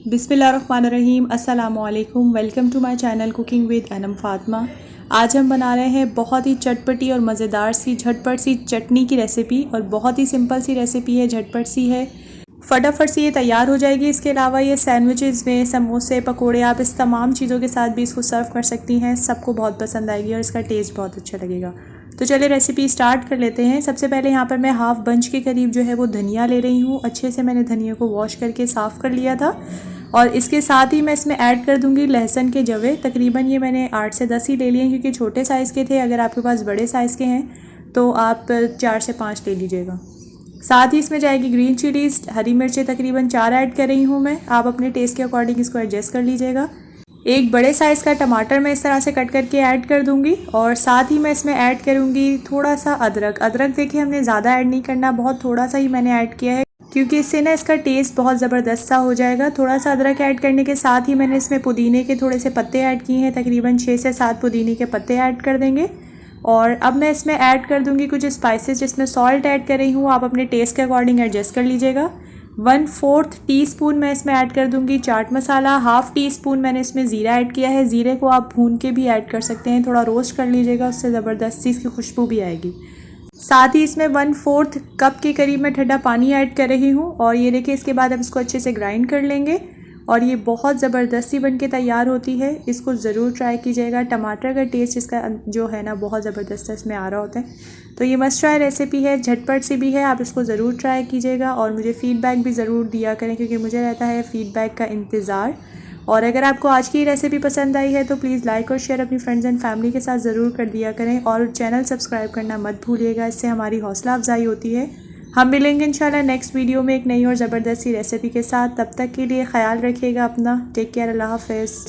बिस्मिल्लाहिर्रहमानिर्रहीम अस्सलामुअलैकुम। Welcome to my channel cooking with Anam Fatima. आज हम बना रहे हैं बहुत ही चटपटी और मज़ेदार सी झटपट सी चटनी की रेसिपी। और बहुत ही सिंपल सी रेसिपी है, झटपट सी है, फटाफट से ये तैयार हो जाएगी। इसके अलावा ये सैंडविचेस में, समोसे, पकोड़े, आप इस तमाम चीज़ों के साथ भी इसको सर्व कर सकती हैं। सबको बहुत पसंद आएगी और इसका टेस्ट बहुत अच्छा लगेगा। तो चलिए रेसिपी स्टार्ट कर लेते हैं। सबसे पहले यहाँ पर मैं हाफ़ बंच के करीब जो है वो धनिया ले रही हूँ। अच्छे से मैंने धनिया को वॉश करके साफ़ कर लिया था। और इसके साथ ही मैं इसमें ऐड कर दूंगी लहसुन के जवे। तकरीबन ये मैंने 8 से 10 ही ले लिए क्योंकि छोटे साइज़ के थे। अगर आपके पास बड़े साइज़ के हैं तो आप 4 से 5 ले लीजिएगा। साथ ही इसमें जाएगी ग्रीन चिलीज़, हरी मिर्चें तकरीबन 4 ऐड कर रही हूँ मैं। आप अपने टेस्ट के अकॉर्डिंग इसको एडजस्ट कर लीजिएगा। एक बड़े साइज़ का टमाटर मैं इस तरह से कट करके ऐड कर दूंगी। और साथ ही मैं इसमें ऐड करूँगी थोड़ा सा अदरक। अदरक देखिए हमने ज़्यादा ऐड नहीं करना, बहुत थोड़ा सा ही मैंने ऐड किया है क्योंकि इससे ना इसका टेस्ट बहुत ज़बरदस्त सा हो जाएगा। थोड़ा सा अदरक ऐड करने के साथ ही मैंने इसमें पुदीने के थोड़े से पत्ते ऐड किए हैं। तकरीबन 6 से 7 पुदीने के पत्ते ऐड कर देंगे। और अब मैं इसमें ऐड कर दूंगी कुछ स्पाइसेस, जिसमें सॉल्ट ऐड कर रही हूँ। आप अपने टेस्ट के अकॉर्डिंग एडजस्ट कर लीजिएगा। 1/4 टीस्पून मैं इसमें ऐड कर दूंगी chaat masala. Half tea spoon मैंने इसमें ज़ीरा ऐड किया है। ज़ीरे को आप भून के भी ऐड कर सकते हैं, थोड़ा रोस्ट कर लीजिएगा, उससे ज़बरदस्त सी इसकी खुशबू भी आएगी। साथ ही इसमें 1/4 कप के करीब मैं ठंडा पानी ऐड कर रही हूँ। और ये देखिए इसके बाद हम इसको अच्छे से ग्राइंड कर लेंगे और ये बहुत ज़बरदस्ती बन के तैयार होती है। इसको ज़रूर ट्राई कीजिएगा। टमाटर का टेस्ट इसका जो है ना बहुत ज़बरदस्त इसमें आ रहा होता है। तो ये मस्ट ट्राई रेसिपी है, झटपट सी भी है। आप इसको ज़रूर ट्राई कीजिएगा और मुझे फ़ीडबैक भी ज़रूर दिया करें क्योंकि मुझे रहता है फ़ीडबैक का इंतज़ार। और अगर आपको आज की रेसिपी पसंद आई है तो प्लीज़ लाइक और शेयर अपनी फ्रेंड्स एंड फैमिली के साथ ज़रूर कर दिया करें। और चैनल सब्सक्राइब करना मत भूलिएगा, इससे हमारी हौसला अफजाई होती है। हम मिलेंगे इंशाल्लाह नेक्स्ट वीडियो में एक नई और ज़बरदस्त सी रेसिपी के साथ। तब तक के लिए ख्याल रखिएगा अपना। टेक केयर, अल्लाह हाफ़िज़।